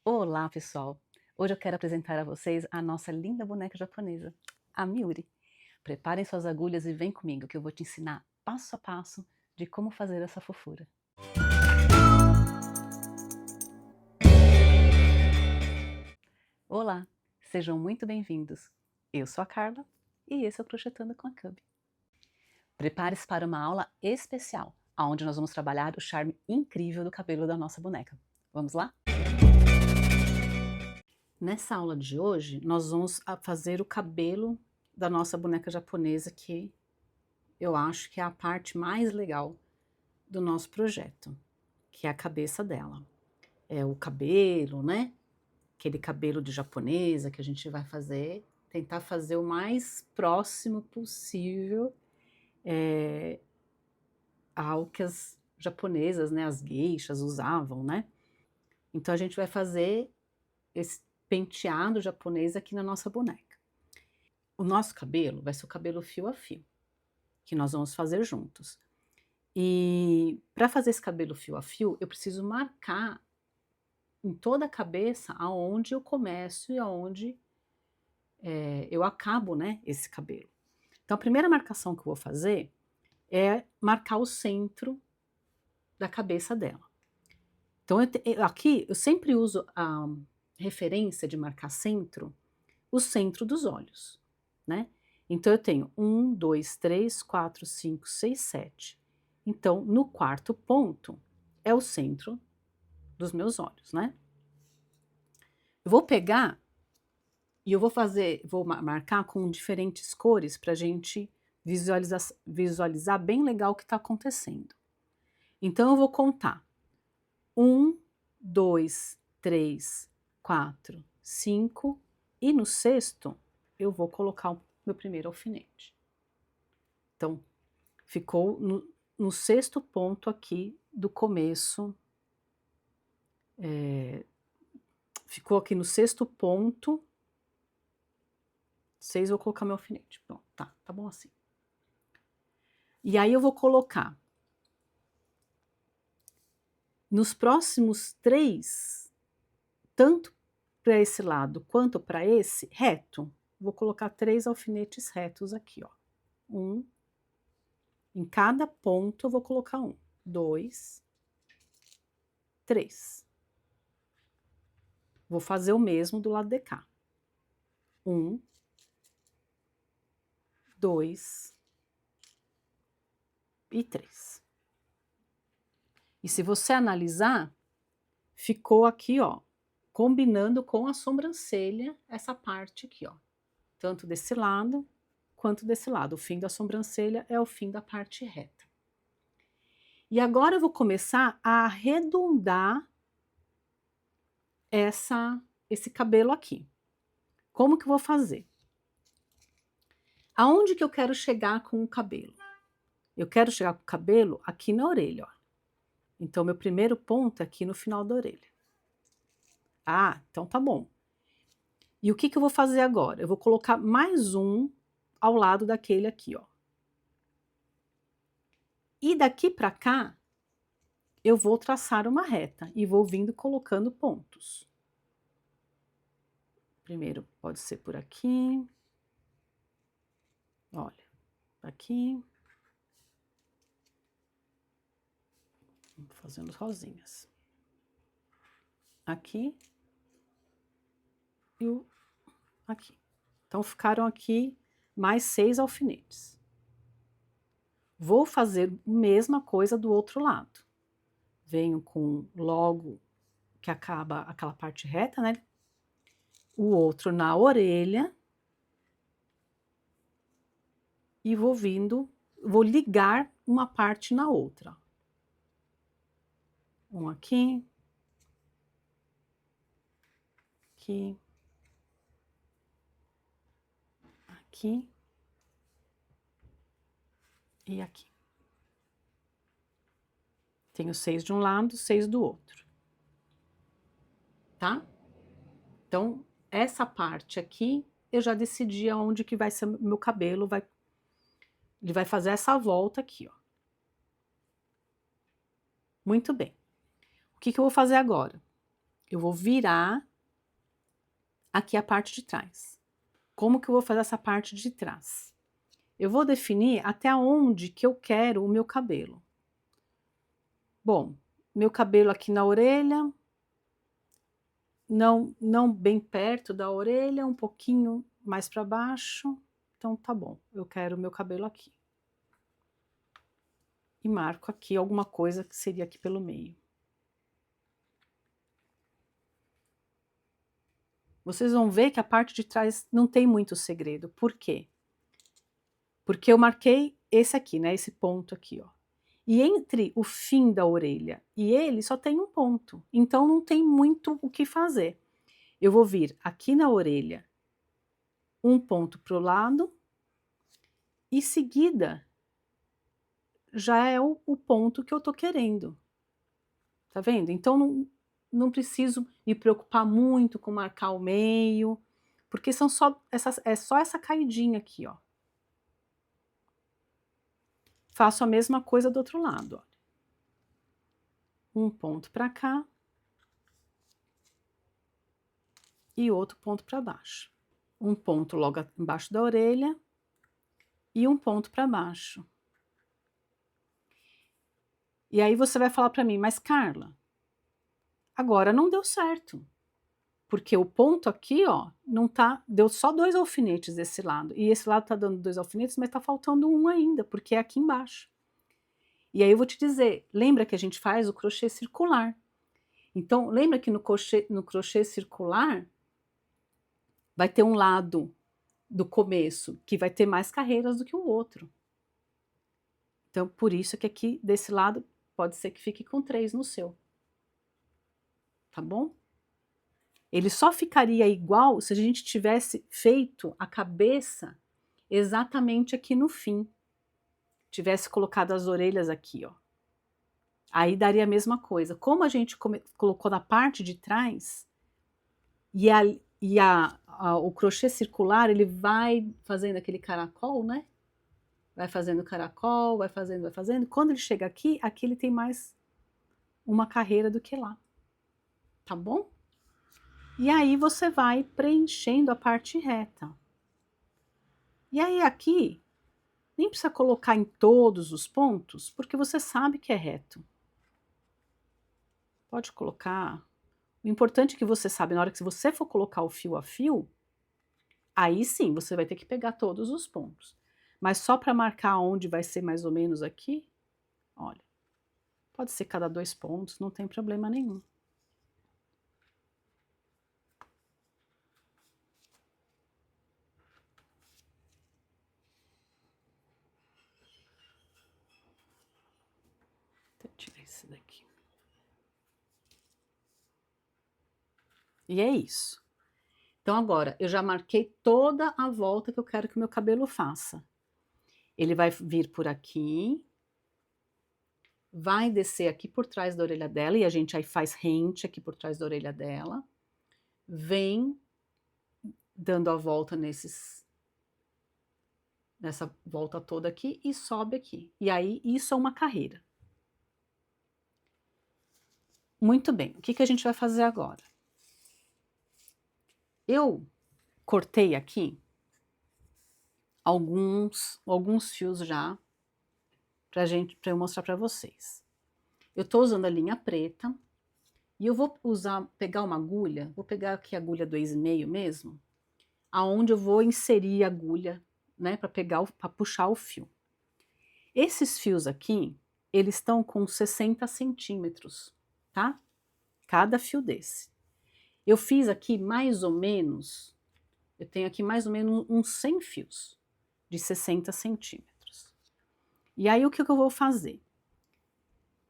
Olá, pessoal! Hoje eu quero apresentar a vocês a nossa linda boneca japonesa, a Miuri. Preparem suas agulhas e vem comigo que eu vou te ensinar passo a passo de como fazer essa fofura. Olá, sejam muito bem-vindos. Eu sou a Carla e esse é o Crochetando com a Cub. Prepare-se para uma aula especial, onde nós vamos trabalhar o charme incrível do cabelo da nossa boneca. Vamos lá? Nessa aula de hoje, nós vamos fazer o cabelo da nossa boneca japonesa, que eu acho que é a parte mais legal do nosso projeto, que é a cabeça dela. É o cabelo, né? Aquele cabelo de japonesa que a gente vai fazer, tentar fazer o mais próximo possível ao que as japonesas, né, as geishas usavam, né? Então a gente vai fazer esse penteado japonês aqui na nossa boneca. O nosso cabelo vai ser o cabelo fio a fio, que nós vamos fazer juntos. E para fazer esse cabelo fio a fio, eu preciso marcar em toda a cabeça aonde eu começo e aonde eu acabo, né, esse cabelo. Então a primeira marcação que eu vou fazer é marcar o centro da cabeça dela. Então aqui eu sempre uso a referência de marcar centro, o centro dos olhos, né? Então eu tenho 1, 2, 3, 4, 5, 6, 7. Então no quarto ponto é o centro dos meus olhos, né? Eu vou pegar e eu vou marcar com diferentes cores para a gente visualizar bem legal o que está acontecendo. Então eu vou contar 1, 2, 3, 4, 5 e no sexto eu vou colocar o meu primeiro alfinete. Então ficou no sexto ponto aqui do começo, ficou aqui no sexto ponto. 6 eu vou colocar meu alfinete. Pronto, tá bom assim. E aí eu vou colocar nos próximos 3, tanto para esse lado quanto para esse, reto. Vou colocar 3 alfinetes retos aqui, ó. 1, em cada ponto eu vou colocar 1, 2, 3. Vou fazer o mesmo do lado de cá. 1, 2 e 3. E se você analisar, ficou aqui, ó, combinando com a sobrancelha, essa parte aqui, ó. Tanto desse lado, quanto desse lado. O fim da sobrancelha é o fim da parte reta. E agora eu vou começar a arredondar esse cabelo aqui. Como que eu vou fazer? Aonde que eu quero chegar com o cabelo? Eu quero chegar com o cabelo aqui na orelha, ó. Então, meu primeiro ponto é aqui no final da orelha. Ah, então tá bom. E o que que eu vou fazer agora? Eu vou colocar mais um ao lado daquele aqui, ó. E daqui para cá, eu vou traçar uma reta e vou vindo colocando pontos. Primeiro pode ser por aqui. Olha, aqui. Vou fazendo rosinhas. Aqui. E aqui. Então ficaram aqui mais 6 alfinetes. Vou fazer a mesma coisa do outro lado. Venho com logo que acaba aquela parte reta, né? O outro na orelha. E vou vindo, vou ligar uma parte na outra. Um aqui. Aqui. Aqui. E aqui. Tenho 6 de um lado, 6 do outro. Tá? Então, essa parte aqui, eu já decidi aonde que vai ser meu cabelo, ele vai fazer essa volta aqui, ó. Muito bem. O que que eu vou fazer agora? Eu vou virar aqui a parte de trás. Como que eu vou fazer essa parte de trás? Eu vou definir até onde que eu quero o meu cabelo. Bom, meu cabelo aqui na orelha, não bem perto da orelha, um pouquinho mais para baixo. Então tá bom, eu quero o meu cabelo aqui. E marco aqui alguma coisa que seria aqui pelo meio. Vocês vão ver que a parte de trás não tem muito segredo. Por quê? Porque eu marquei esse aqui, né? Esse ponto aqui, ó. E entre o fim da orelha e ele só tem um ponto. Então não tem muito o que fazer. Eu vou vir aqui na orelha, um ponto para o lado, e seguida já é o ponto que eu tô querendo. Tá vendo? Então não preciso me preocupar muito com marcar o meio, porque são só essa caidinha aqui, ó. Faço a mesma coisa do outro lado, ó. Um ponto para cá e outro ponto para baixo. Um ponto logo embaixo da orelha e um ponto para baixo. E aí você vai falar para mim, mas Carla, agora não deu certo. Porque o ponto aqui, ó, não tá, deu só 2 alfinetes desse lado. E esse lado tá dando 2 alfinetes, mas tá faltando um ainda, porque é aqui embaixo. E aí eu vou te dizer, lembra que a gente faz o crochê circular. Então, lembra que no crochê circular vai ter um lado do começo que vai ter mais carreiras do que o outro. Então, por isso que aqui desse lado pode ser que fique com 3 no seu. Tá bom? Ele só ficaria igual se a gente tivesse feito a cabeça exatamente aqui no fim. Tivesse colocado as orelhas aqui, ó. Aí daria a mesma coisa. Como a gente colocou na parte de trás, o crochê circular, ele vai fazendo aquele caracol, né? Vai fazendo caracol, vai fazendo, vai fazendo. Quando ele chega aqui, aqui ele tem mais uma carreira do que lá. Tá bom? E aí você vai preenchendo a parte reta. E aí aqui, nem precisa colocar em todos os pontos, porque você sabe que é reto. Pode colocar. O importante é que você sabe, na hora que você for colocar o fio a fio, aí sim, você vai ter que pegar todos os pontos. Mas só para marcar onde vai ser mais ou menos aqui, olha, pode ser cada 2 pontos, não tem problema nenhum. Vou tirar esse daqui. E é isso. Então agora, eu já marquei toda a volta que eu quero que o meu cabelo faça. Ele vai vir por aqui, vai descer aqui por trás da orelha dela, e a gente aí faz rente aqui por trás da orelha dela, vem dando a volta nessa volta toda aqui e sobe aqui. E aí, isso é uma carreira. Muito bem, o que que a gente vai fazer agora? Eu cortei aqui alguns fios já para eu mostrar para vocês. Eu estou usando a linha preta e eu vou pegar uma agulha, vou pegar aqui a agulha 2,5 mesmo, aonde eu vou inserir a agulha, né, para puxar o fio. Esses fios aqui, eles estão com 60 centímetros, tá? Cada fio desse. Eu fiz aqui mais ou menos, eu tenho aqui mais ou menos uns 100 fios de 60 centímetros. E aí o que eu vou fazer?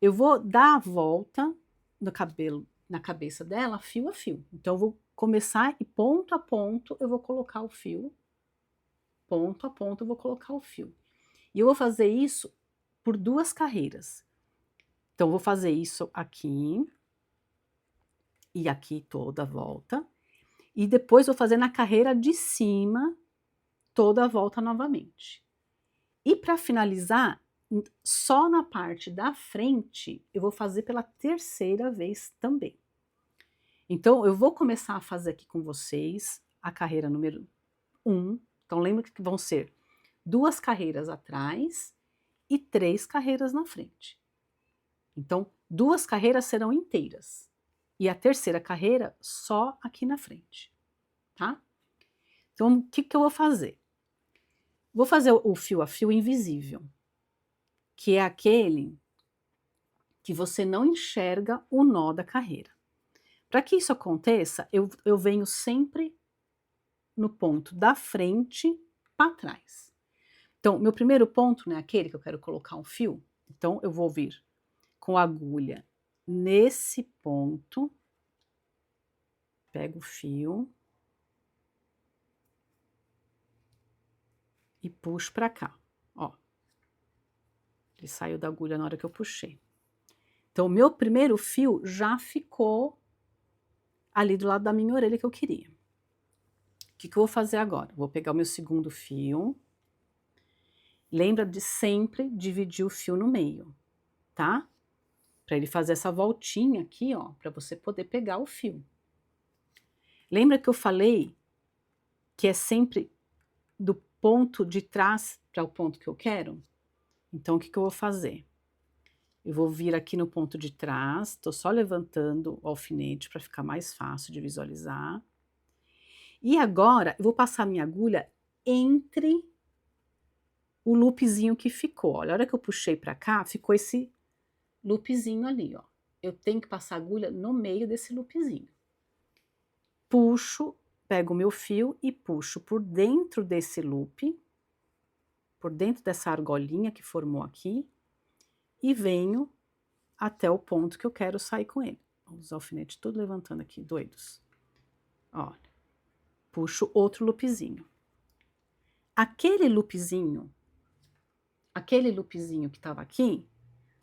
Eu vou dar a volta no cabelo, na cabeça dela, fio a fio. Então eu vou começar e ponto a ponto eu vou colocar o fio. Ponto a ponto eu vou colocar o fio. E eu vou fazer isso por 2 carreiras. Então eu vou fazer isso aqui e aqui toda a volta. E depois vou fazer na carreira de cima toda a volta novamente. E para finalizar, só na parte da frente eu vou fazer pela 3ª vez também. Então, eu vou começar a fazer aqui com vocês a carreira número 1. Então, lembra que vão ser 2 carreiras atrás e 3 carreiras na frente. Então, 2 carreiras serão inteiras e a terceira carreira só aqui na frente, tá? Então, o que que eu vou fazer? Vou fazer o fio a fio invisível, que é aquele que você não enxerga o nó da carreira. Para que isso aconteça, eu venho sempre no ponto da frente para trás. Então, meu primeiro ponto, né, aquele que eu quero colocar um fio, então eu vou vir com a agulha nesse ponto, pego o fio e puxo para cá, ó. Ele saiu da agulha na hora que eu puxei. Então, o meu primeiro fio já ficou ali do lado da minha orelha que eu queria. O que que eu vou fazer agora? Vou pegar o meu segundo fio. Lembra de sempre dividir o fio no meio, tá? Para ele fazer essa voltinha aqui, ó, para você poder pegar o fio. Lembra que eu falei que é sempre do ponto de trás para o ponto que eu quero? Então, o que que eu vou fazer? Eu vou vir aqui no ponto de trás, estou só levantando o alfinete para ficar mais fácil de visualizar. E agora, eu vou passar minha agulha entre o loopzinho que ficou. Olha, a hora que eu puxei para cá, ficou esse loopzinho ali, ó. Eu tenho que passar a agulha no meio desse loopzinho. Puxo, pego o meu fio e puxo por dentro desse loop, por dentro dessa argolinha que formou aqui, e venho até o ponto que eu quero sair com ele. Os alfinetes tudo levantando aqui, doidos. Olha, puxo outro loopzinho. Aquele loopzinho que estava aqui,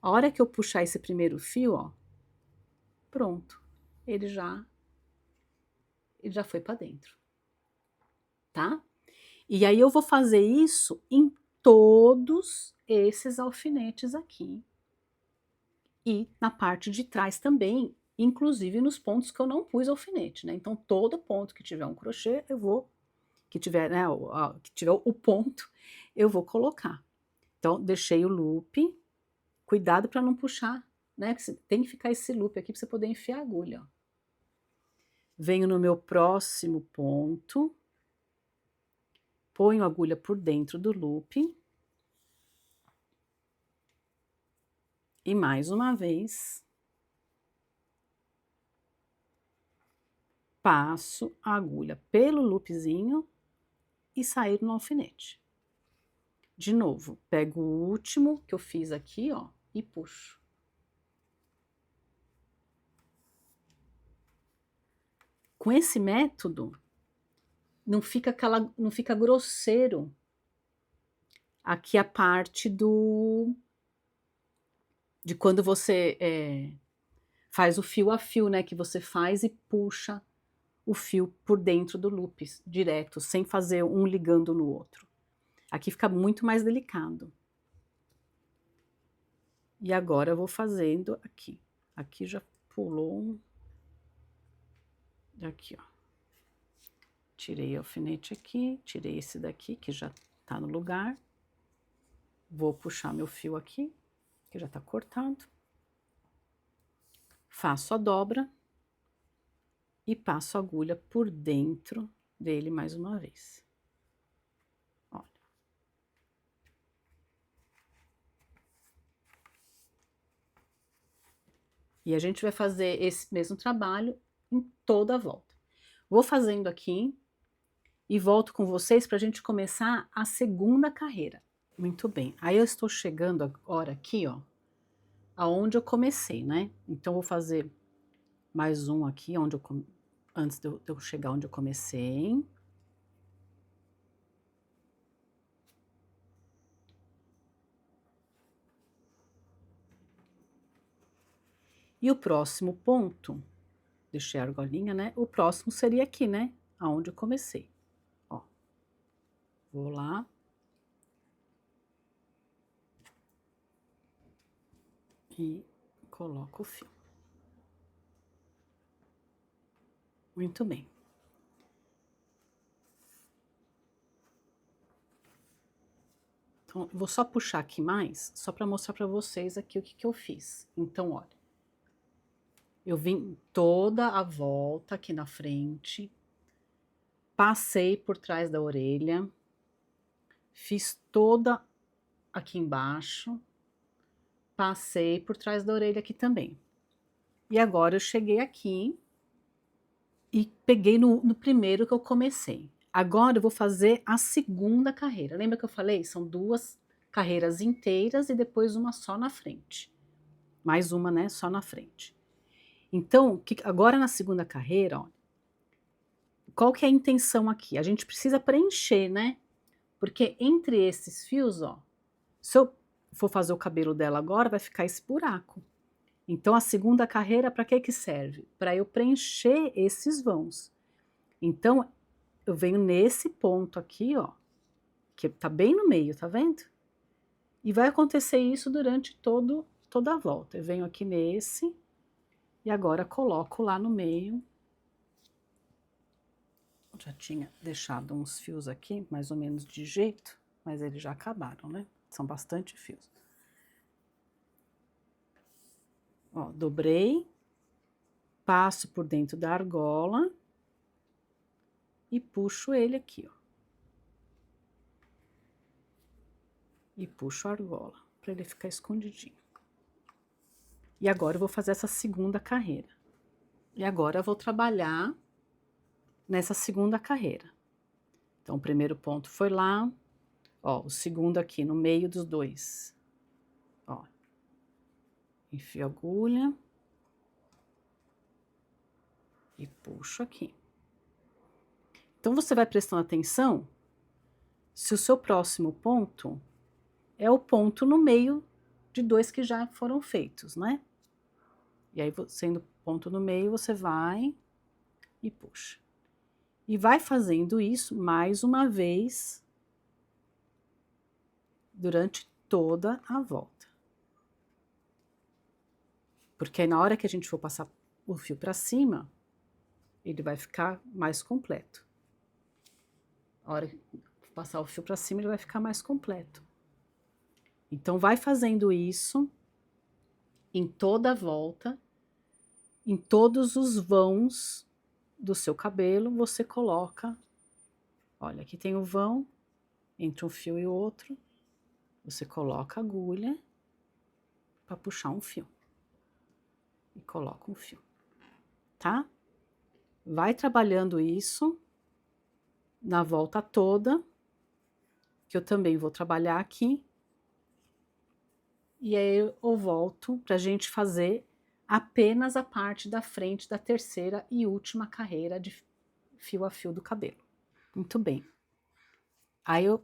a hora que eu puxar esse primeiro fio, ó, pronto, ele já foi para dentro, tá? E aí eu vou fazer isso em todos esses alfinetes aqui. E na parte de trás também, inclusive nos pontos que eu não pus alfinete, né? Então, todo ponto que tiver um crochê, eu vou, que tiver, né, que tiver o ponto, eu vou colocar. Então, deixei o loop, cuidado para não puxar, né? Tem que ficar esse loop aqui para você poder enfiar a agulha, ó. Venho no meu próximo ponto, ponho a agulha por dentro do loop. E mais uma vez, passo a agulha pelo loopzinho e sair no alfinete. De novo, pego o último que eu fiz aqui, ó, e puxo. Com esse método, não fica grosseiro aqui a parte de quando você faz o fio a fio, né, que você faz e puxa o fio por dentro do loop direto, sem fazer um ligando no outro. Aqui fica muito mais delicado. E agora eu vou fazendo aqui. Aqui já pulou um. Aqui, ó. Tirei o alfinete aqui, tirei esse daqui, que já tá no lugar. Vou puxar meu fio aqui, que já tá cortado. Faço a dobra e passo a agulha por dentro dele mais uma vez. Olha. E a gente vai fazer esse mesmo trabalho em toda a volta. Vou fazendo aqui e volto com vocês para a gente começar a segunda carreira. Muito bem, aí eu estou chegando agora aqui, ó, aonde eu comecei, né? Então, vou fazer mais um aqui, antes de eu chegar onde eu comecei. E o próximo ponto, deixei a argolinha, né? O próximo seria aqui, né? Aonde eu comecei. Ó, vou lá. E coloco o fio. Muito bem. Então, vou só puxar aqui mais, só para mostrar para vocês aqui o que que eu fiz. Então, olha, eu vim toda a volta aqui na frente, passei por trás da orelha, fiz toda aqui embaixo, passei por trás da orelha aqui também. E agora eu cheguei aqui e peguei no primeiro que eu comecei. Agora eu vou fazer a segunda carreira. Lembra que eu falei? São 2 carreiras inteiras e depois uma só na frente. Mais uma, né, só na frente. Então, agora na segunda carreira, ó, qual que é a intenção aqui? A gente precisa preencher, né? Porque entre esses fios, ó, se eu for fazer o cabelo dela agora, vai ficar esse buraco. Então, a segunda carreira, para que que serve? Para eu preencher esses vãos. Então, eu venho nesse ponto aqui, ó, que tá bem no meio, tá vendo? E vai acontecer isso durante toda a volta. Eu venho aqui nesse, e agora coloco lá no meio. Já tinha deixado uns fios aqui, mais ou menos de jeito, mas eles já acabaram, né? São bastante fios. Ó, dobrei, passo por dentro da argola e puxo ele aqui, ó. E puxo a argola, para ele ficar escondidinho. E agora eu vou fazer essa segunda carreira. E agora eu vou trabalhar nessa segunda carreira. Então, o primeiro ponto foi lá, ó, o segundo aqui no meio dos dois. Ó, enfio a agulha e puxo aqui. Então, você vai prestando atenção se o seu próximo ponto é o ponto no meio de 2 que já foram feitos, né? E aí, sendo ponto no meio, você vai e puxa. E vai fazendo isso mais uma vez durante toda a volta. Porque aí na hora que a gente for passar o fio para cima, ele vai ficar mais completo. A hora que passar o fio para cima, ele vai ficar mais completo. Então, vai fazendo isso em toda a volta, em todos os vãos do seu cabelo, você coloca, olha, aqui tem o vão, entre um fio e outro, você coloca a agulha para puxar um fio. E coloca um fio, tá? Vai trabalhando isso na volta toda, que eu também vou trabalhar aqui. E aí eu volto para a gente fazer apenas a parte da frente da terceira e última carreira de fio a fio do cabelo. Muito bem. Aí eu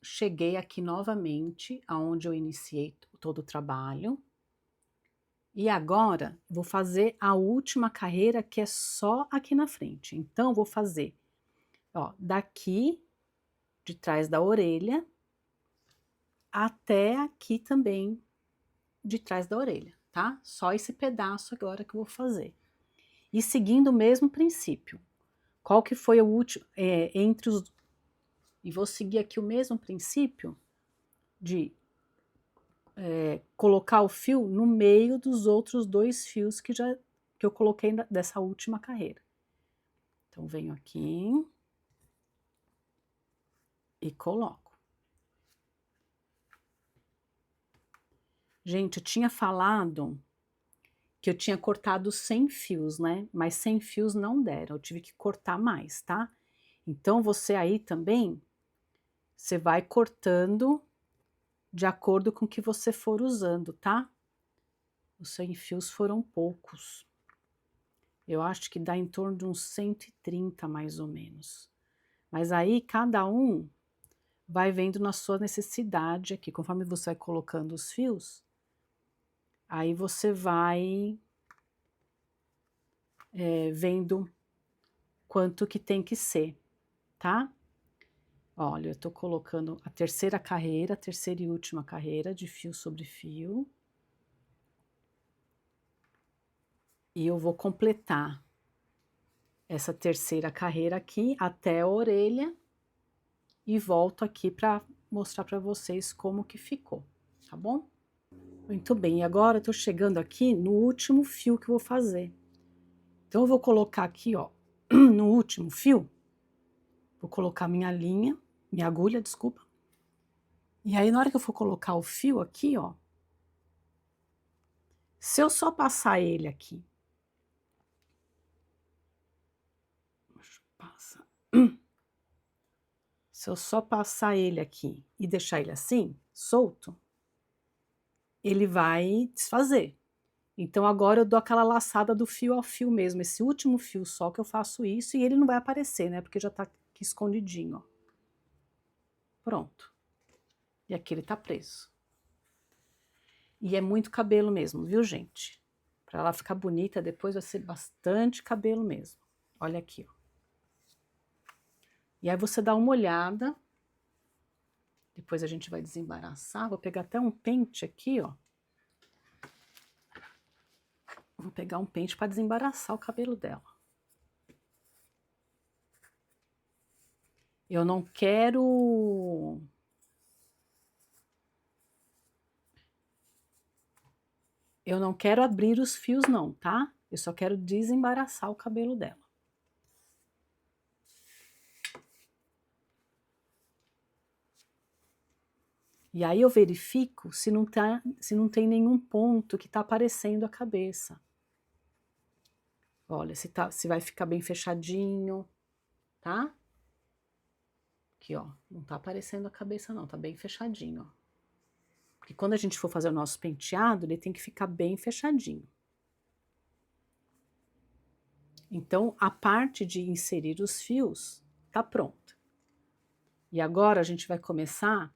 cheguei aqui novamente, aonde eu iniciei todo o trabalho. E agora vou fazer a última carreira, que é só aqui na frente. Então, vou fazer, ó, daqui de trás da orelha até aqui também de trás da orelha, tá? Só esse pedaço agora que eu vou fazer. E seguindo o mesmo princípio. Qual que foi o último, entre os... E vou seguir aqui o mesmo princípio de colocar o fio no meio dos outros 2 fios que eu coloquei dessa última carreira. Então, venho aqui e coloco. Gente, eu tinha falado que eu tinha cortado 100 fios, né? Mas 100 fios não deram, eu tive que cortar mais, tá? Então, você aí também, você vai cortando de acordo com o que você for usando, tá? Os 100 fios foram poucos. Eu acho que dá em torno de uns 130, mais ou menos. Mas aí, cada um vai vendo na sua necessidade aqui, conforme você vai colocando os fios, aí você vai vendo quanto que tem que ser, tá? Olha, eu tô colocando a terceira carreira, a terceira e última carreira de fio sobre fio. E eu vou completar essa terceira carreira aqui até a orelha e volto aqui para mostrar para vocês como que ficou, tá bom? Muito bem, e agora eu tô chegando aqui no último fio que eu vou fazer. Então eu vou colocar aqui, ó, no último fio, vou colocar minha agulha, desculpa. E aí na hora que eu for colocar o fio aqui, ó, se eu só passar ele aqui, deixa eu passar. Se eu só passar ele aqui e deixar ele assim, solto, ele vai desfazer. Então agora eu dou aquela laçada do fio ao fio mesmo, esse último fio só que eu faço isso e ele não vai aparecer, né? Porque já tá aqui escondidinho, ó. Pronto. E aqui ele tá preso. E é muito cabelo mesmo, viu, gente? Pra ela ficar bonita, depois vai ser bastante cabelo mesmo. Olha aqui, ó. E aí você dá uma olhada. Depois a gente vai desembaraçar. Vou pegar até um pente aqui, ó. Vou pegar um pente para desembaraçar o cabelo dela. Eu não quero... Eu não quero abrir os fios não, tá? Eu só quero desembaraçar o cabelo dela. E aí eu verifico se não tem nenhum ponto que tá aparecendo a cabeça. Olha, se vai ficar bem fechadinho, tá? Aqui, ó, não tá aparecendo a cabeça não, tá bem fechadinho, ó. Porque quando a gente for fazer o nosso penteado, ele tem que ficar bem fechadinho. Então, a parte de inserir os fios tá pronta. E agora a gente vai começar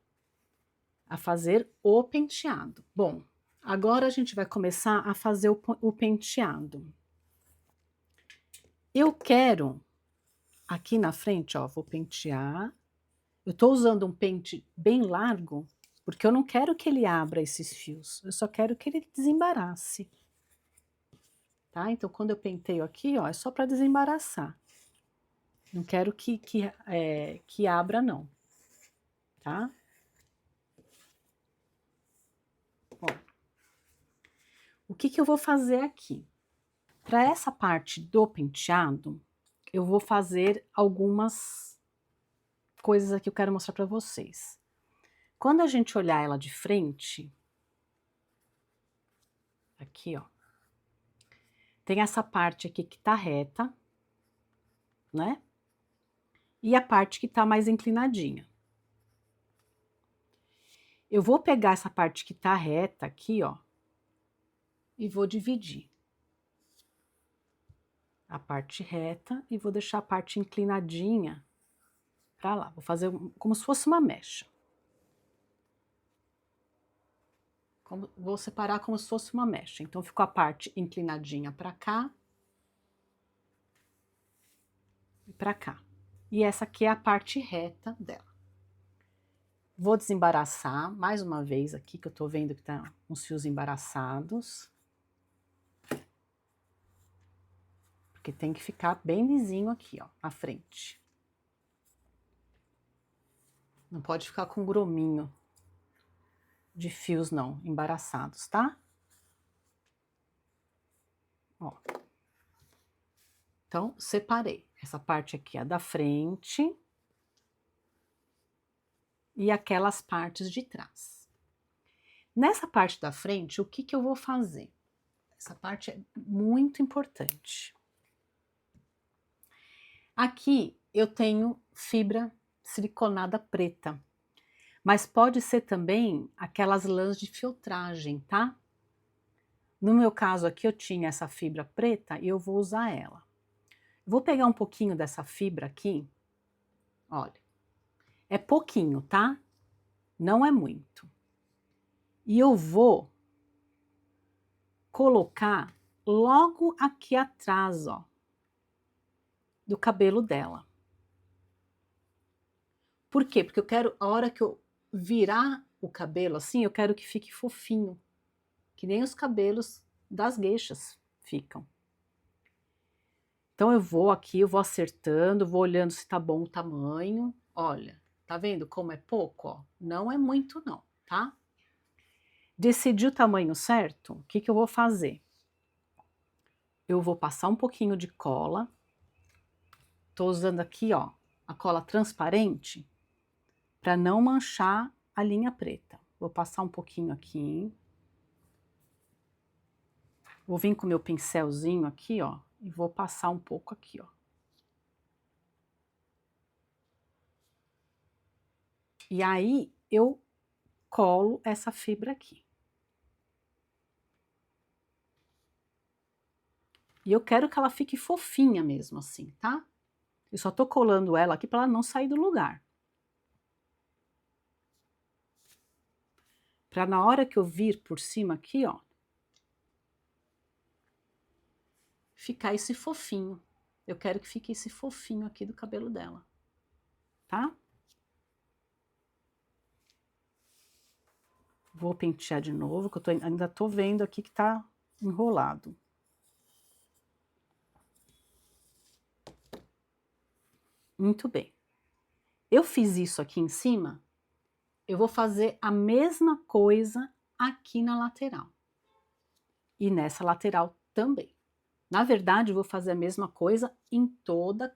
a fazer o penteado. Bom, agora a gente vai começar a fazer o penteado. Eu quero, aqui na frente, ó, vou pentear. Eu tô usando um pente bem largo, porque eu não quero que ele abra esses fios, eu só quero que ele desembarace. Tá? Então, quando eu penteio aqui, ó, é só para desembaraçar. Não quero que abra, não. Tá? Ó. O que eu vou fazer aqui? Para essa parte do penteado, eu vou fazer algumas coisas aqui que eu quero mostrar para vocês. Quando a gente olhar ela de frente, aqui, ó, tem essa parte aqui que tá reta, né? E a parte que tá mais inclinadinha. Eu vou pegar essa parte que tá reta aqui, ó, e vou dividir a parte reta e vou deixar a parte inclinadinha pra lá. Vou fazer como se fosse uma mecha. Vou separar como se fosse uma mecha. Então, ficou a parte inclinadinha pra cá e pra cá. E essa aqui é a parte reta dela. Vou desembaraçar mais uma vez aqui, que eu tô vendo que tá uns fios embaraçados. Porque tem que ficar bem lisinho aqui, ó, na frente. Não pode ficar com grominho de fios, não, embaraçados, tá? Ó. Então, separei. Essa parte aqui é da frente. E aquelas partes de trás. Nessa parte da frente, o que eu vou fazer? Essa parte é muito importante. Aqui eu tenho fibra siliconada preta, mas pode ser também aquelas lãs de filtragem, tá? No meu caso aqui eu tinha essa fibra preta e eu vou usar ela. Vou pegar um pouquinho dessa fibra aqui, olha, é pouquinho, tá? Não é muito. E eu vou colocar logo aqui atrás, ó, do cabelo dela. Por quê? Porque eu quero, a hora que eu virar o cabelo assim, eu quero que fique fofinho, que nem os cabelos das gueixas ficam. Então eu vou aqui, eu vou acertando, vou olhando se tá bom o tamanho. Olha, tá vendo como é pouco, ó? Não é muito não, tá? Decidi o tamanho certo, o que que eu vou fazer? Eu vou passar um pouquinho de cola. Tô usando aqui, ó, a cola transparente para não manchar a linha preta. Vou passar um pouquinho aqui. Vou vir com o meu pincelzinho aqui, ó, e vou passar um pouco aqui, ó. E aí eu colo essa fibra aqui. E eu quero que ela fique fofinha mesmo assim, tá? Eu só tô colando ela aqui para ela não sair do lugar. Para na hora que eu vir por cima aqui, ó, ficar esse fofinho. Eu quero que fique esse fofinho aqui do cabelo dela, tá? Vou pentear de novo, que eu ainda tô vendo aqui que tá enrolado. Muito bem. Eu fiz isso aqui em cima, eu vou fazer a mesma coisa aqui na lateral. E nessa lateral também. Na verdade, eu vou fazer a mesma coisa em toda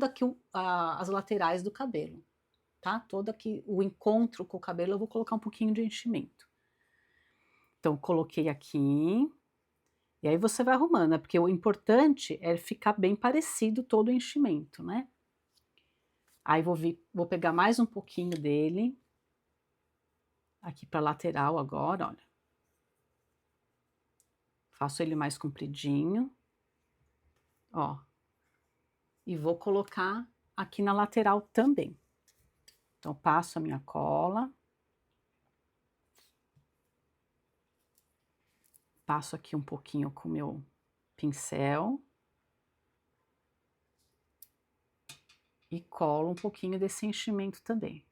aqui, as laterais do cabelo, tá? Toda aqui, o encontro com o cabelo, eu vou colocar um pouquinho de enchimento. Então, coloquei aqui, e aí você vai arrumando, né? Porque o importante é ficar bem parecido todo o enchimento, né? Aí vou pegar mais um pouquinho dele, aqui para lateral agora, olha. Faço ele mais compridinho, ó. E vou colocar aqui na lateral também. Então, passo a minha cola. Passo aqui um pouquinho com o meu pincel. E colo um pouquinho desse enchimento também.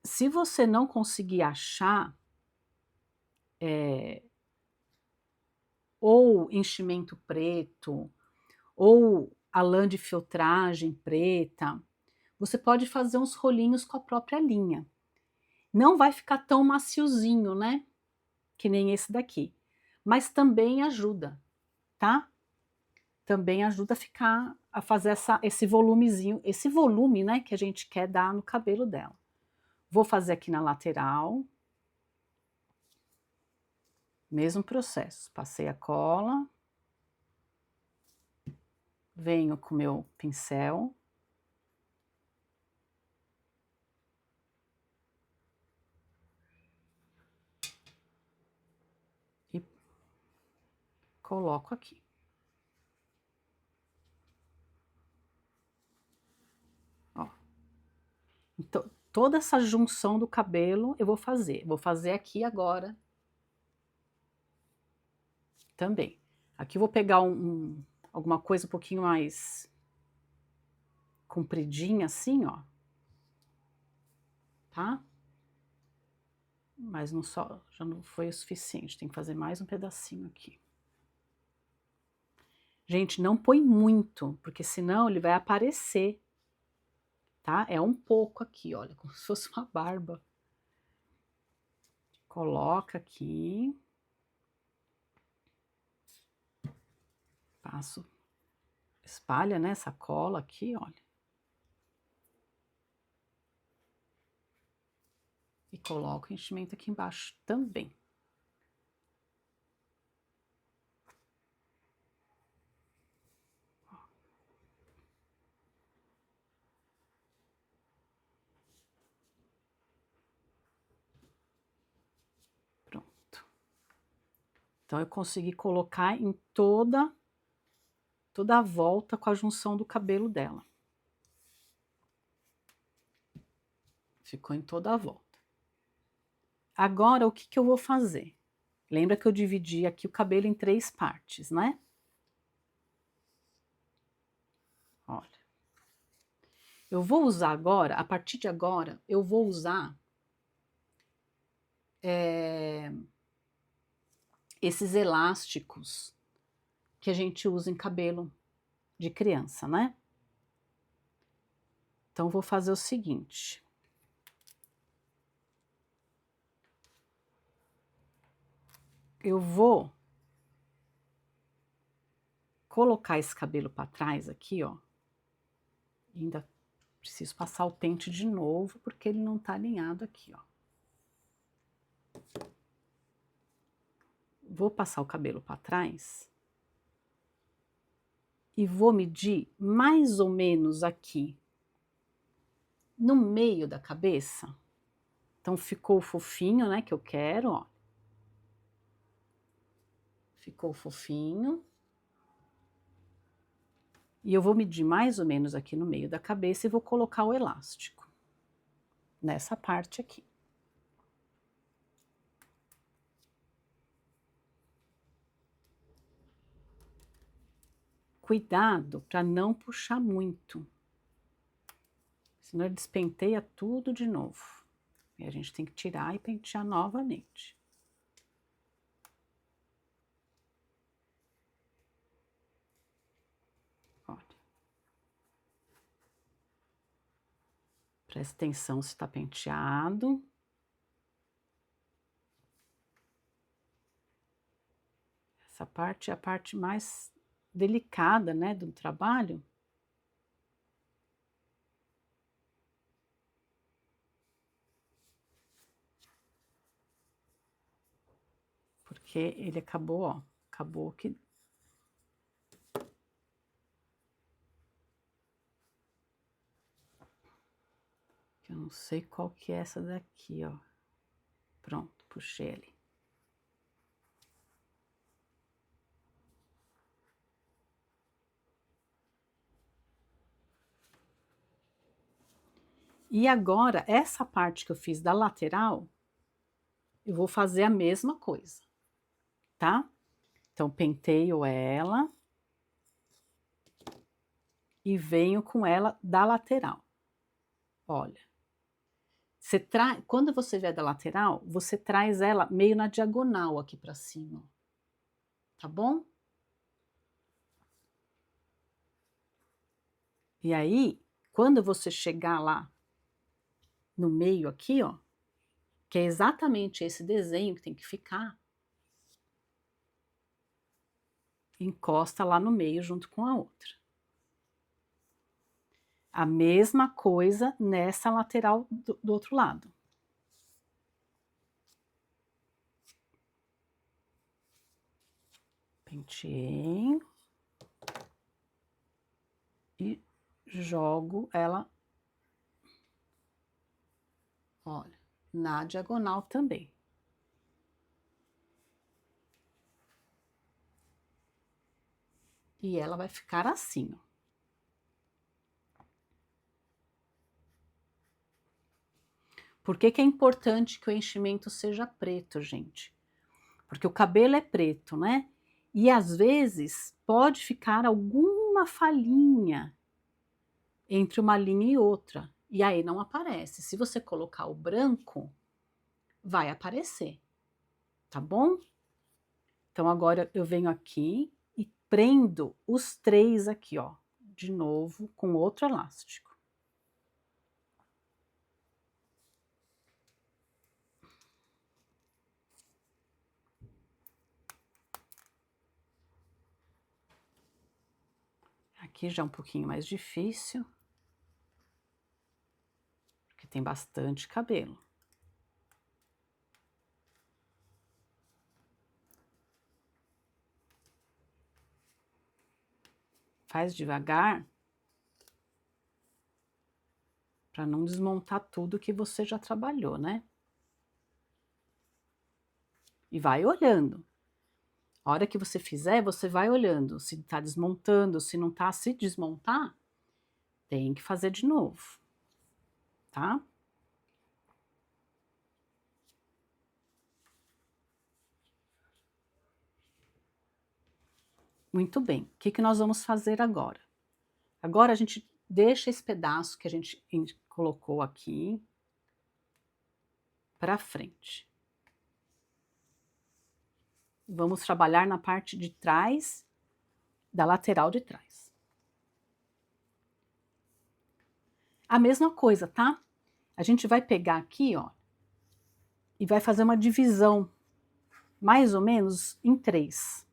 Se você não conseguir achar ou enchimento preto, ou a lã de filtragem preta, você pode fazer uns rolinhos com a própria linha. Não vai ficar tão maciozinho, né? Que nem esse daqui. Mas também ajuda, tá? Também ajuda a fazer esse volumezinho, esse volume, né, que a gente quer dar no cabelo dela. Vou fazer aqui na lateral. Mesmo processo. Passei a cola. Venho com o meu pincel. E coloco aqui. Ó. Então, toda essa junção do cabelo eu vou fazer. Vou fazer aqui agora também. Aqui eu vou pegar alguma coisa um pouquinho mais compridinha assim, ó. Tá? Mas não só, já não foi o suficiente. Tem que fazer mais um pedacinho aqui. Gente, não põe muito, porque senão ele vai aparecer. Tá? É um pouco aqui, olha, como se fosse uma barba. Coloca aqui. Passo, espalha, né, essa cola aqui, olha. E coloco o enchimento aqui embaixo também. Pronto. Então eu consegui colocar em toda a volta com a junção do cabelo dela. Ficou em toda a volta. Agora, o que que eu vou fazer? Lembra que eu dividi aqui o cabelo em 3 partes, né? Olha. Eu vou usar agora, a partir de agora, eu vou usar esses elásticos que a gente usa em cabelo de criança, né? Então, vou fazer o seguinte. Eu vou colocar esse cabelo para trás aqui, ó. Ainda preciso passar o pente de novo, porque ele não tá alinhado aqui, ó. Vou passar o cabelo para trás e vou medir mais ou menos aqui no meio da cabeça. Então ficou fofinho, né, que eu quero, ó. Ficou fofinho. E eu vou medir mais ou menos aqui no meio da cabeça e vou colocar o elástico nessa parte aqui. Cuidado para não puxar muito, senão ele despenteia tudo de novo. E a gente tem que tirar e pentear novamente. Olha. Presta atenção se está penteado. Essa parte é a parte mais delicada, né, do trabalho. Porque ele acabou, ó, acabou que... Eu não sei qual que é essa daqui, ó. Pronto, puxei ele. E agora, essa parte que eu fiz da lateral, eu vou fazer a mesma coisa, tá? Então, penteio ela e venho com ela da lateral. Olha, quando você vier da lateral, você traz ela meio na diagonal aqui pra cima, tá bom? E aí, quando você chegar lá no meio aqui, ó, que é exatamente esse desenho que tem que ficar, encosta lá no meio junto com a outra. A mesma coisa nessa lateral do outro lado. Penteei. E jogo ela, olha, na diagonal também. E ela vai ficar assim, ó. Por que que é importante que o enchimento seja preto, gente? Porque o cabelo é preto, né? E às vezes pode ficar alguma falhinha entre uma linha e outra. E aí não aparece. Se você colocar o branco, vai aparecer, tá bom? Então agora eu venho aqui e prendo os três aqui, ó, de novo com outro elástico. Aqui já é um pouquinho mais difícil, porque tem bastante cabelo. Faz devagar, para não desmontar tudo que você já trabalhou, né? E vai olhando. A hora que você fizer, você vai olhando se tá desmontando, se não tá. Se desmontar, tem que fazer de novo, tá? Muito bem. O que que nós vamos fazer agora? Agora a gente deixa esse pedaço que a gente colocou aqui para frente. Vamos trabalhar na parte de trás, da lateral de trás. A mesma coisa, tá? A gente vai pegar aqui, ó, e vai fazer uma divisão, mais ou menos em 3.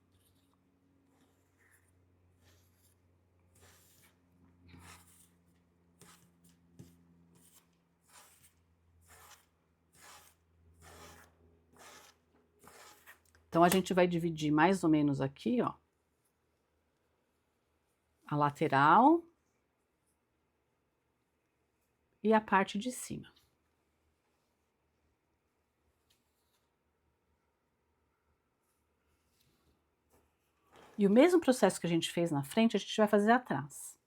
Então, a gente vai dividir mais ou menos aqui, ó, a lateral e a parte de cima. E o mesmo processo que a gente fez na frente, a gente vai fazer atrás.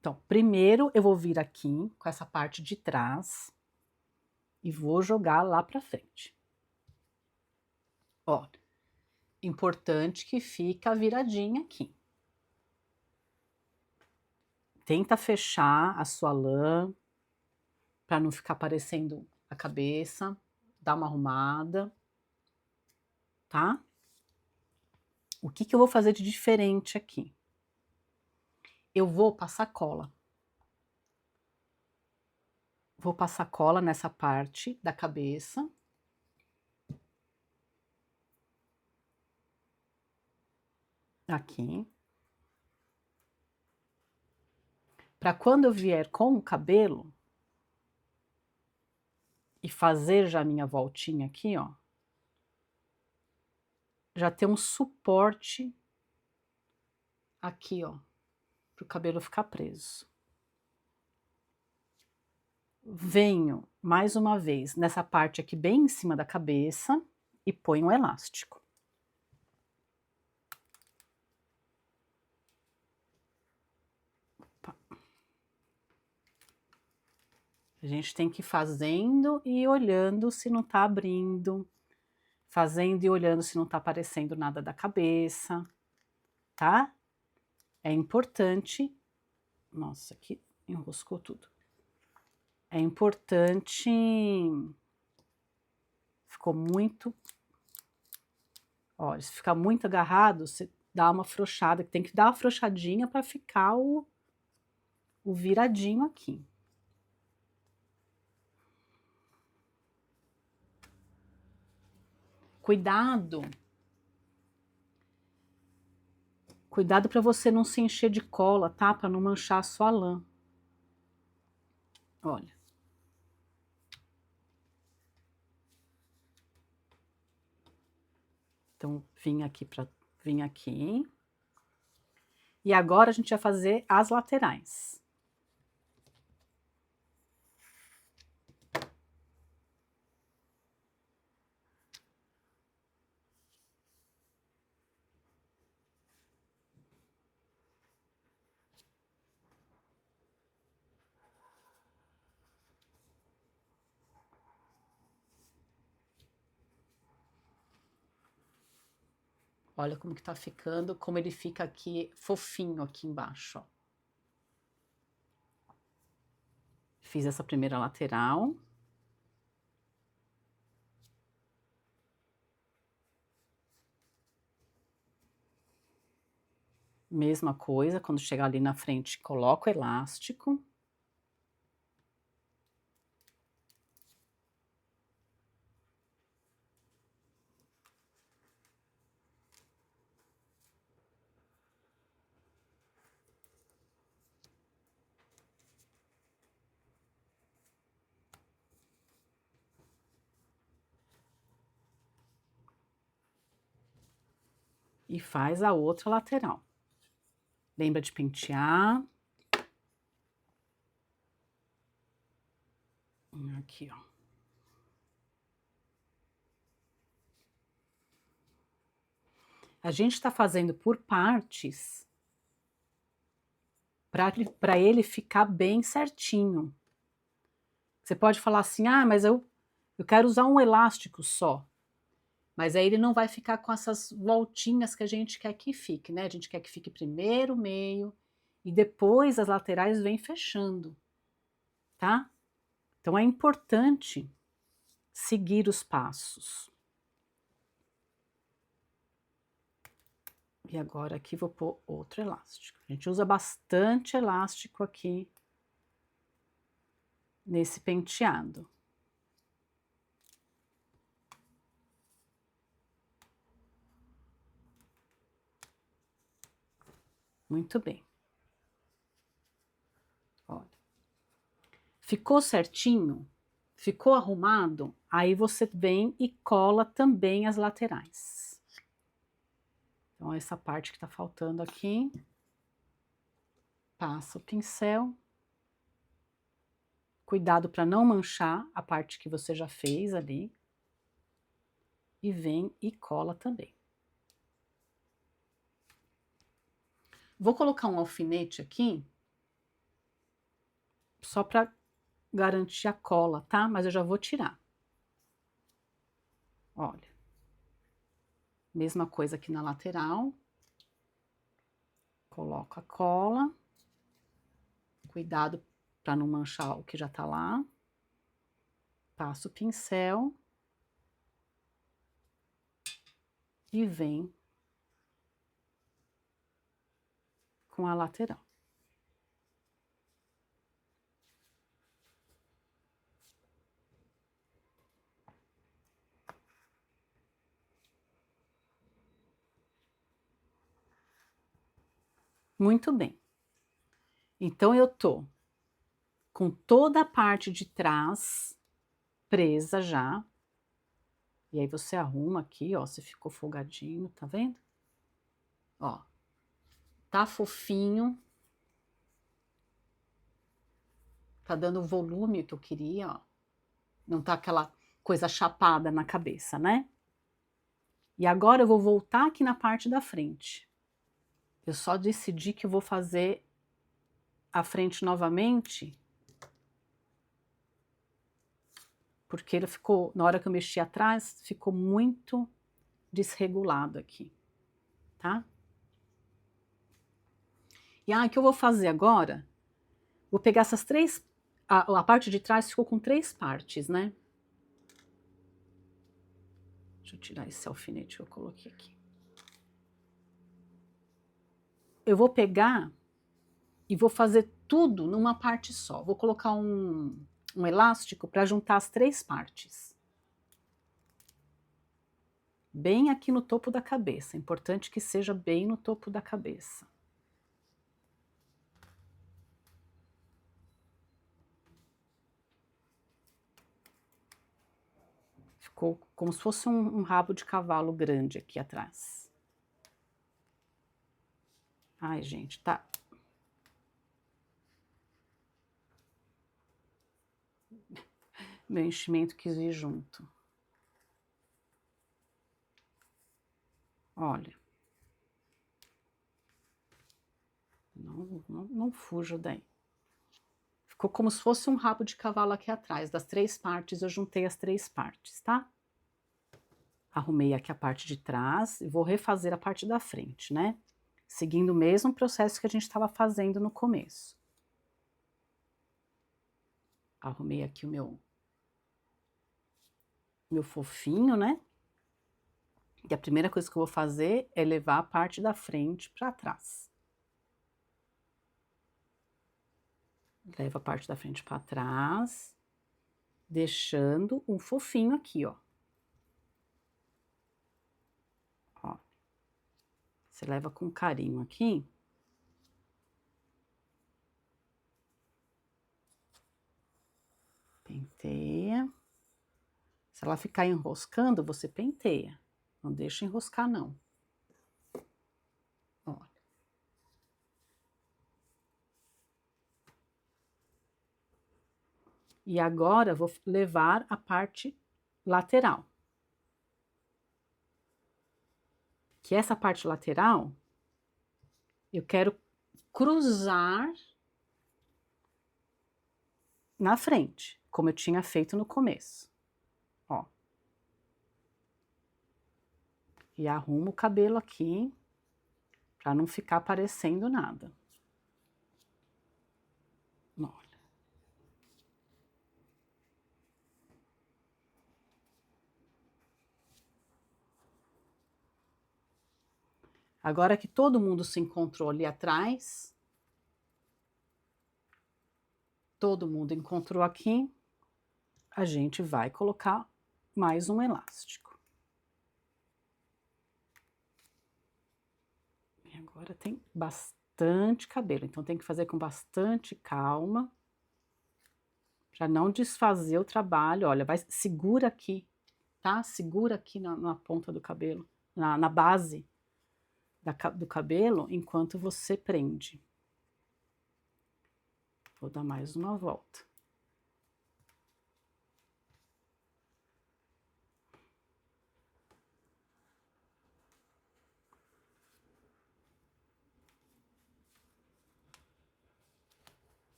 Então, primeiro eu vou vir aqui com essa parte de trás e vou jogar lá pra frente. Ó, importante que fica a viradinha aqui. Tenta fechar a sua lã para não ficar aparecendo a cabeça, dá uma arrumada, tá? O que que eu vou fazer de diferente aqui? Eu vou passar cola. Vou passar cola nessa parte da cabeça. Aqui. Para quando eu vier com o cabelo e fazer já a minha voltinha aqui, ó, já ter um suporte aqui, ó, para o cabelo ficar preso. Venho mais uma vez nessa parte aqui bem em cima da cabeça e ponho um elástico. Opa. A gente tem que ir fazendo e olhando se não tá abrindo, fazendo e olhando se não tá aparecendo nada da cabeça, tá? É importante. Nossa, aqui enroscou tudo. É importante. Ficou muito. Olha, se ficar muito agarrado, você dá uma afrouxada, que tem que dar uma afrouxadinha para ficar o viradinho aqui. Cuidado. Cuidado para você não se encher de cola, tá? Para não manchar a sua lã. Olha. Então, vim aqui. E agora a gente vai fazer as laterais. Olha como que tá ficando, como ele fica aqui, fofinho aqui embaixo, ó. Fiz essa primeira lateral. Mesma coisa, quando chegar ali na frente, coloco o elástico. E faz a outra lateral. Lembra de pentear. Aqui, ó. A gente está fazendo por partes para ele ficar bem certinho. Você pode falar assim, ah, mas eu quero usar um elástico só. Mas aí ele não vai ficar com essas voltinhas que a gente quer que fique, né? A gente quer que fique primeiro o meio e depois as laterais vêm fechando, tá? Então é importante seguir os passos. E agora aqui vou pôr outro elástico. A gente usa bastante elástico aqui nesse penteado. Muito bem. Olha. Ficou certinho? Ficou arrumado? Aí você vem e cola também as laterais. Então, essa parte que tá faltando aqui. Passa o pincel. Cuidado para não manchar a parte que você já fez ali. E vem e cola também. Vou colocar um alfinete aqui, só para garantir a cola, tá? Mas eu já vou tirar. Olha. Mesma coisa aqui na lateral. Coloco a cola. Cuidado para não manchar o que já tá lá. Passo o pincel. E vem com a lateral. Muito bem. Então, eu tô com toda a parte de trás presa já. E aí você arruma aqui, ó, se ficou folgadinho, tá vendo? Ó, tá fofinho. Tá dando o volume que eu queria, ó. Não tá aquela coisa chapada na cabeça, né? E agora eu vou voltar aqui na parte da frente. Eu só decidi que eu vou fazer a frente novamente, porque ele ficou, na hora que eu mexi atrás, ficou muito desregulado aqui, tá? E o que eu vou fazer agora? Vou pegar essas três, a parte de trás ficou com 3 partes, né? Deixa eu tirar esse alfinete que eu coloquei aqui. Eu vou pegar e vou fazer tudo numa parte só. Vou colocar um elástico para juntar as 3 partes. Bem aqui no topo da cabeça. É importante que seja bem no topo da cabeça. Ficou como se fosse um rabo de cavalo grande aqui atrás. Ai, gente, tá. Meu enchimento quis vir junto. Olha. Não fuja daí. Ficou como se fosse um rabo de cavalo aqui atrás. Das 3 partes, eu juntei as 3 partes, tá? Arrumei aqui a parte de trás e vou refazer a parte da frente, né? Seguindo o mesmo processo que a gente estava fazendo no começo. Arrumei aqui o meu fofinho, né? E a primeira coisa que eu vou fazer é levar a parte da frente para trás. Levo a parte da frente para trás, deixando um fofinho aqui, ó. Ó. Você leva com carinho aqui. Penteia. Se ela ficar enroscando, você penteia. Não deixa enroscar, não. Olha. E agora, vou levar a parte lateral. Que essa parte lateral, eu quero cruzar na frente, como eu tinha feito no começo. Ó. E arrumo o cabelo aqui, para não ficar aparecendo nada. Olha. Agora que todo mundo se encontrou ali atrás, todo mundo encontrou aqui, a gente vai colocar mais um elástico. E agora tem bastante cabelo, então tem que fazer com bastante calma, para não desfazer o trabalho. Olha, segura aqui, tá? Segura aqui na ponta do cabelo, na base do cabelo, enquanto você prende. Vou dar mais uma volta.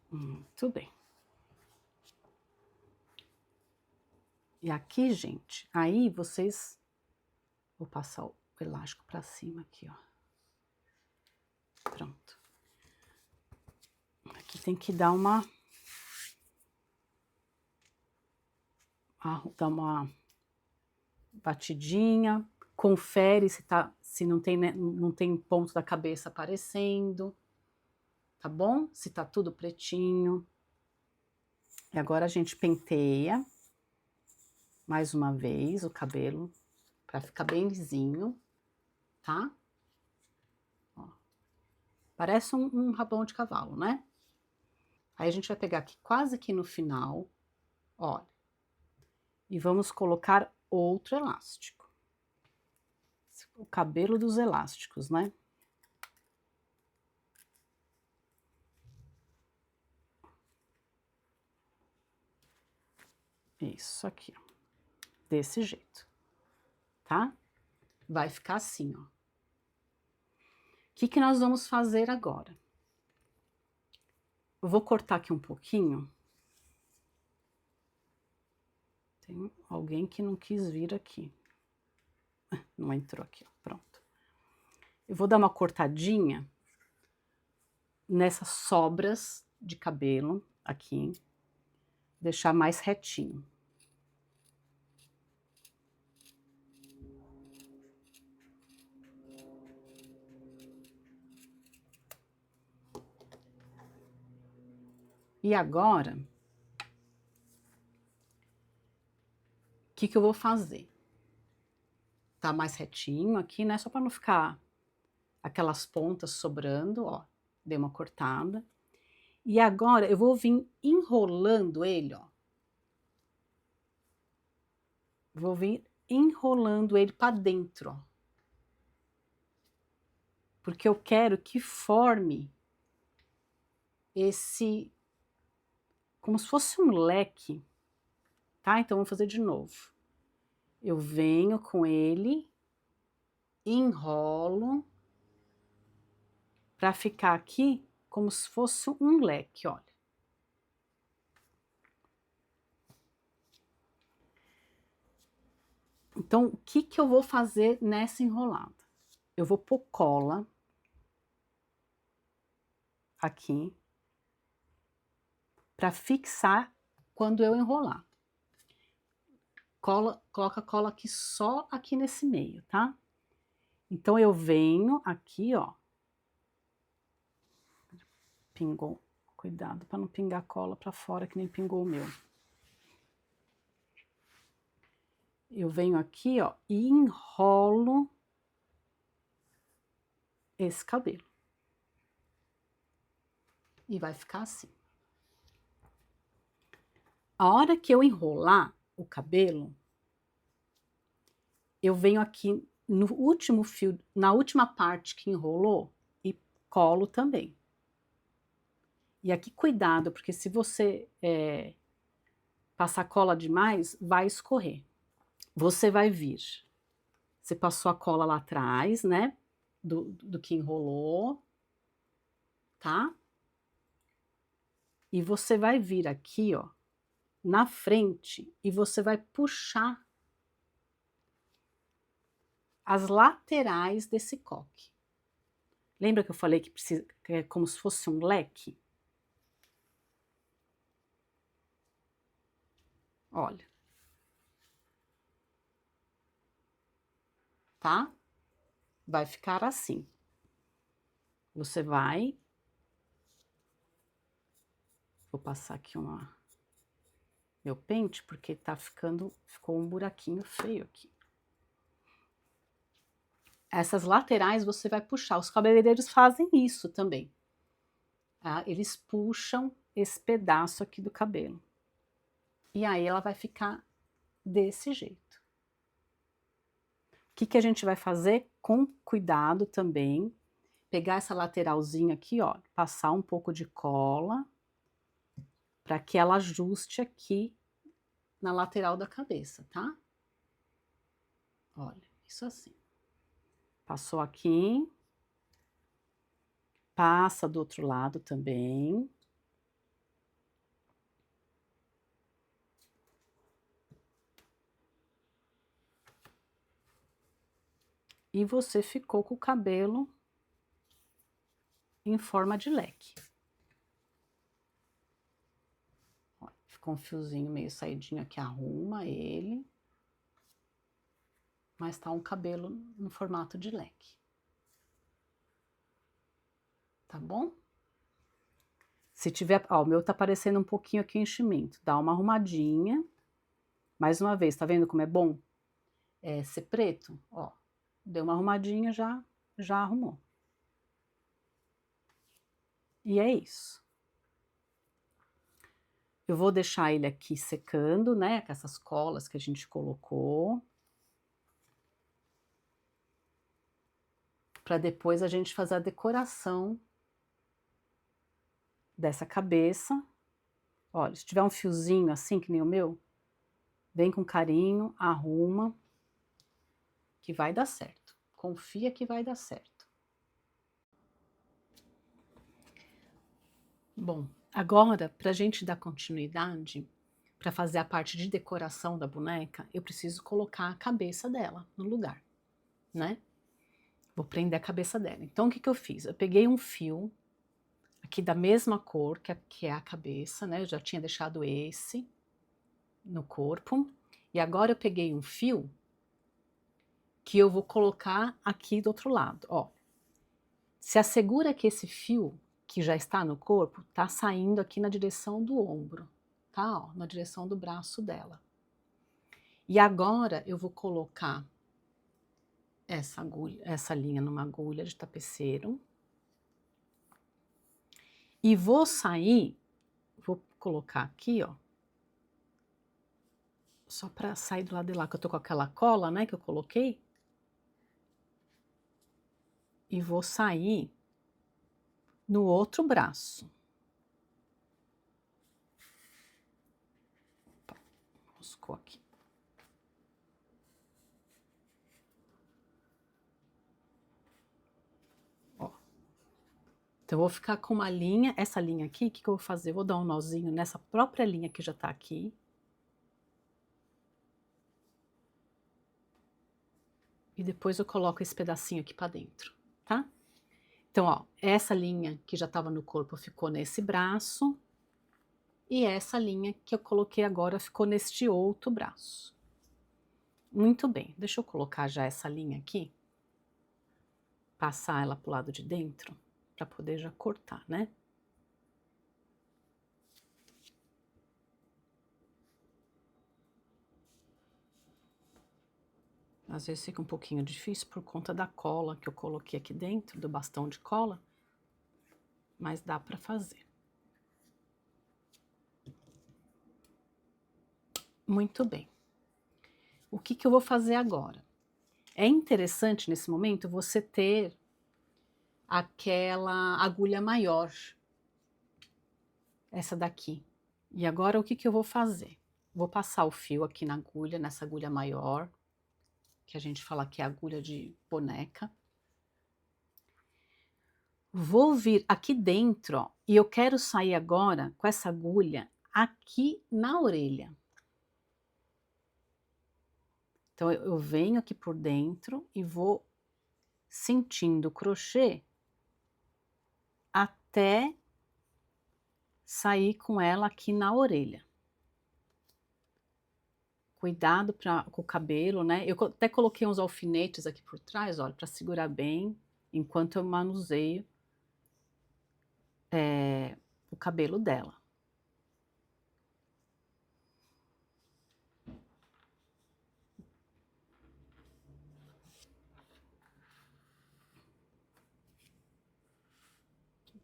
Muito bem. E aqui, gente, aí vocês... Vou passar o elástico para cima aqui, ó. Pronto. Aqui tem que dar uma batidinha, confere se não tem, né, não tem ponto da cabeça aparecendo, tá bom? Se tá tudo pretinho. E agora a gente penteia mais uma vez o cabelo para ficar bem lisinho, tá? Ó. Parece um rabão de cavalo, né? Aí a gente vai pegar aqui quase aqui no final, olha, e vamos colocar outro elástico. O cabelo dos elásticos, né? Isso aqui, ó. Desse jeito, tá? Vai ficar assim, ó. O que nós vamos fazer agora? Eu vou cortar aqui um pouquinho. Tem alguém que não quis vir aqui. Não entrou aqui, ó. Pronto. Eu vou dar uma cortadinha nessas sobras de cabelo aqui, deixar mais retinho. E agora, o que eu vou fazer? Tá mais retinho aqui, né? Só para não ficar aquelas pontas sobrando, ó. Dei uma cortada. E agora eu vou vir enrolando ele, ó. Vou vir enrolando ele para dentro, ó. Porque eu quero que forme esse... como se fosse um leque, tá? Então, vamos fazer de novo. Eu venho com ele, enrolo, para ficar aqui como se fosse um leque, olha. Então, o que eu vou fazer nessa enrolada? Eu vou pôr cola aqui para fixar quando eu enrolar. Coloca cola aqui só aqui nesse meio, tá? Então, eu venho aqui, ó. Pingou. Cuidado para não pingar cola para fora, que nem pingou o meu. Eu venho aqui, ó, e enrolo esse cabelo. E vai ficar assim. A hora que eu enrolar o cabelo, eu venho aqui no último fio, na última parte que enrolou, e colo também. E aqui, cuidado, porque se você passar cola demais, vai escorrer. Você vai vir. Você passou a cola lá atrás, né? Do que enrolou, tá? E você vai vir aqui, ó, na frente, e você vai puxar as laterais desse coque. Lembra que eu falei que é como se fosse um leque? Olha. Tá? Vai ficar assim. Você vai... Vou passar aqui meu pente, porque tá ficou um buraquinho feio aqui. Essas laterais você vai puxar. Os cabeleireiros fazem isso também. Tá? Eles puxam esse pedaço aqui do cabelo. E aí ela vai ficar desse jeito. O que a gente vai fazer? Com cuidado também. Pegar essa lateralzinha aqui, ó. Passar um pouco de cola. Para que ela ajuste aqui na lateral da cabeça, tá? Olha, isso assim. Passou aqui. Passa do outro lado também. E você ficou com o cabelo em forma de leque. Ó, ficou um fiozinho meio saidinho aqui, arruma ele. Mas tá um cabelo no formato de leque. Tá bom? Se tiver... Ó, o meu tá parecendo um pouquinho aqui enchimento. Dá uma arrumadinha. Mais uma vez, tá vendo como é bom? Ser preto, ó. Deu uma arrumadinha, já arrumou. E é isso. Eu vou deixar ele aqui secando, né? Com essas colas que a gente colocou. Para depois a gente fazer a decoração dessa cabeça. Olha, se tiver um fiozinho assim, que nem o meu, vem com carinho, arruma, que vai dar certo. Confia que vai dar certo. Bom, agora, para a gente dar continuidade, para fazer a parte de decoração da boneca, eu preciso colocar a cabeça dela no lugar, né? Vou prender a cabeça dela. Então, o que eu fiz? Eu peguei um fio aqui da mesma cor que é a cabeça, né? Eu já tinha deixado esse no corpo. E agora eu peguei um fio que eu vou colocar aqui do outro lado, ó. Se assegura que esse fio que já está no corpo tá saindo aqui na direção do ombro, tá? Ó, na direção do braço dela. E agora eu vou colocar essa linha numa agulha de tapeceiro. E vou sair, vou colocar aqui, ó. Só para sair do lado de lá, que eu tô com aquela cola, né, que eu coloquei. E vou sair no outro braço. Opa, roscou aqui. Ó. Então, eu vou ficar com uma linha, essa linha aqui, o que eu vou fazer? Eu vou dar um nozinho nessa própria linha que já tá aqui. E depois eu coloco esse pedacinho aqui para dentro, tá? Então, ó, essa linha que já estava no corpo ficou nesse braço. E essa linha que eu coloquei agora ficou neste outro braço. Muito bem, deixa eu colocar já essa linha aqui. Passar ela pro lado de dentro, para poder já cortar, né? Às vezes fica um pouquinho difícil por conta da cola que eu coloquei aqui dentro, do bastão de cola. Mas dá para fazer. Muito bem. O que eu vou fazer agora? É interessante nesse momento você ter aquela agulha maior. Essa daqui. E agora o que eu vou fazer? Vou passar o fio aqui na agulha, nessa agulha maior, que a gente fala que é agulha de boneca. Vou vir aqui dentro, ó, e eu quero sair agora com essa agulha aqui na orelha. Então, eu venho aqui por dentro e vou sentindo o crochê até sair com ela aqui na orelha. Cuidado com o cabelo, né? Eu até coloquei uns alfinetes aqui por trás, olha, para segurar bem, enquanto eu manuseio o cabelo dela.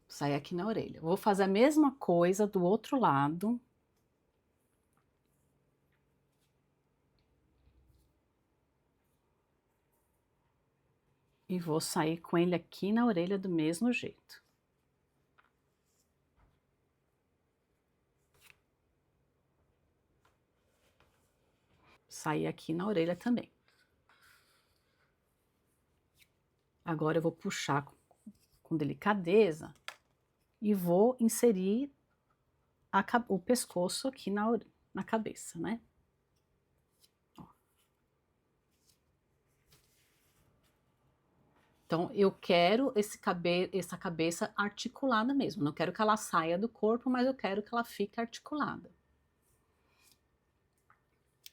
Sai aqui na orelha. Vou fazer a mesma coisa do outro lado. E vou sair com ele aqui na orelha do mesmo jeito. Sair aqui na orelha também. Agora eu vou puxar com delicadeza e vou inserir o pescoço aqui na cabeça, né? Ó. Então, eu quero essa cabeça articulada mesmo. Não quero que ela saia do corpo, mas eu quero que ela fique articulada.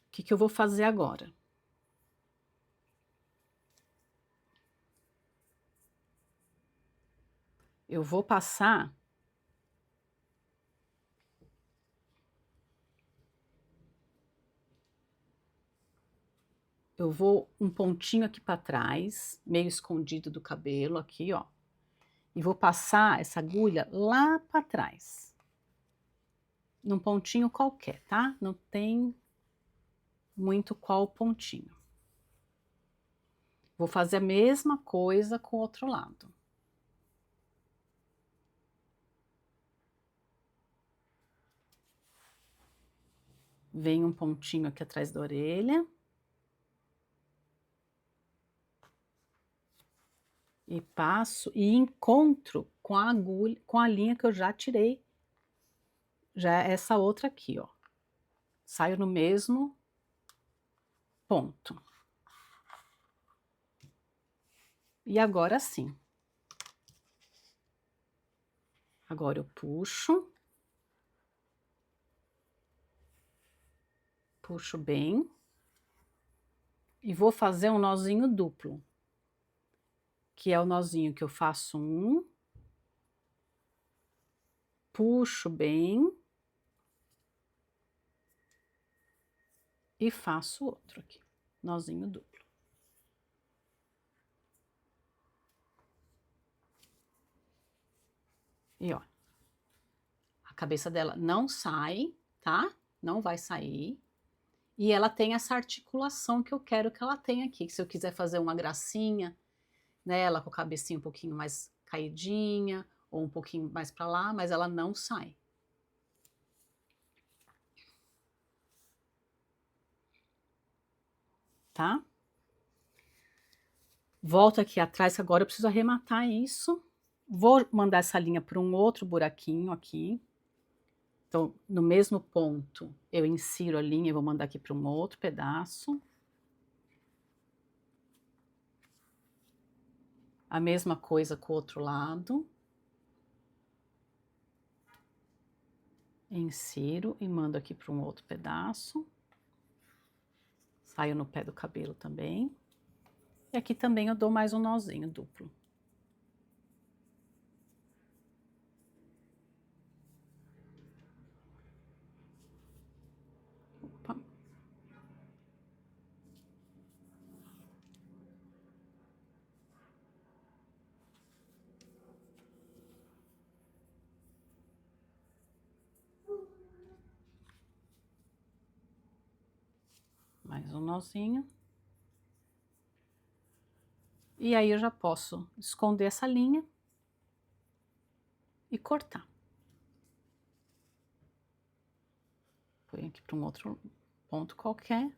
O que eu vou fazer agora? Eu vou passar um pontinho aqui para trás, meio escondido do cabelo aqui, ó. E vou passar essa agulha lá para trás. Num pontinho qualquer, tá? Não tem muito qual pontinho. Vou fazer a mesma coisa com o outro lado. Vem um pontinho aqui atrás da orelha. E passo e encontro com a agulha, com a linha que eu já tirei, já essa outra aqui, ó. Saio no mesmo ponto. E agora sim. Agora eu puxo. Puxo bem. E vou fazer um nozinho duplo. Que é o nozinho que eu faço um. Puxo bem. E faço outro aqui. Nozinho duplo. E ó. A cabeça dela não sai, tá? Não vai sair. E ela tem essa articulação que eu quero que ela tenha aqui. Se eu quiser fazer uma gracinha nela, com a cabecinha um pouquinho mais caidinha, ou um pouquinho mais para lá, mas ela não sai. Tá? Volto aqui atrás, que agora eu preciso arrematar isso. Vou mandar essa linha para um outro buraquinho aqui. Então, no mesmo ponto, eu insiro a linha e vou mandar aqui para um outro pedaço. A mesma coisa com o outro lado. Insiro e mando aqui para um outro pedaço. Saio no pé do cabelo também. E aqui também eu dou mais um nozinho duplo. Opa. Mais um nozinho. E aí eu já posso esconder essa linha e cortar. Põe aqui para um outro ponto qualquer.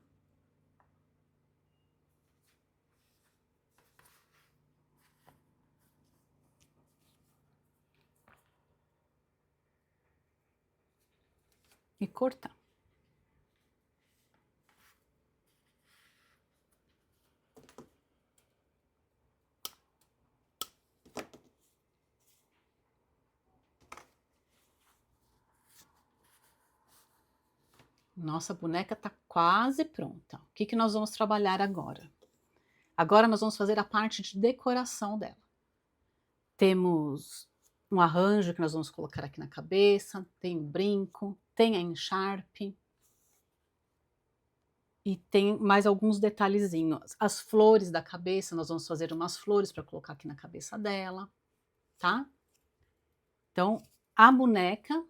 E cortar. Nossa boneca está quase pronta. O que nós vamos trabalhar agora? Agora nós vamos fazer a parte de decoração dela. Temos um arranjo que nós vamos colocar aqui na cabeça, tem um brinco, tem a encharpe. E tem mais alguns detalhezinhos. As flores da cabeça, nós vamos fazer umas flores para colocar aqui na cabeça dela, tá? Então, a boneca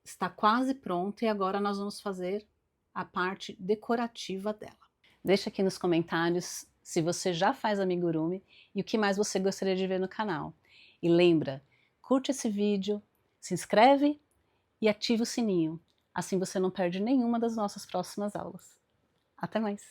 está quase pronta e agora nós vamos fazer a parte decorativa dela. Deixa aqui nos comentários se você já faz amigurumi e o que mais você gostaria de ver no canal. E lembra, curte esse vídeo, se inscreve e ativa o sininho. Assim você não perde nenhuma das nossas próximas aulas. Até mais!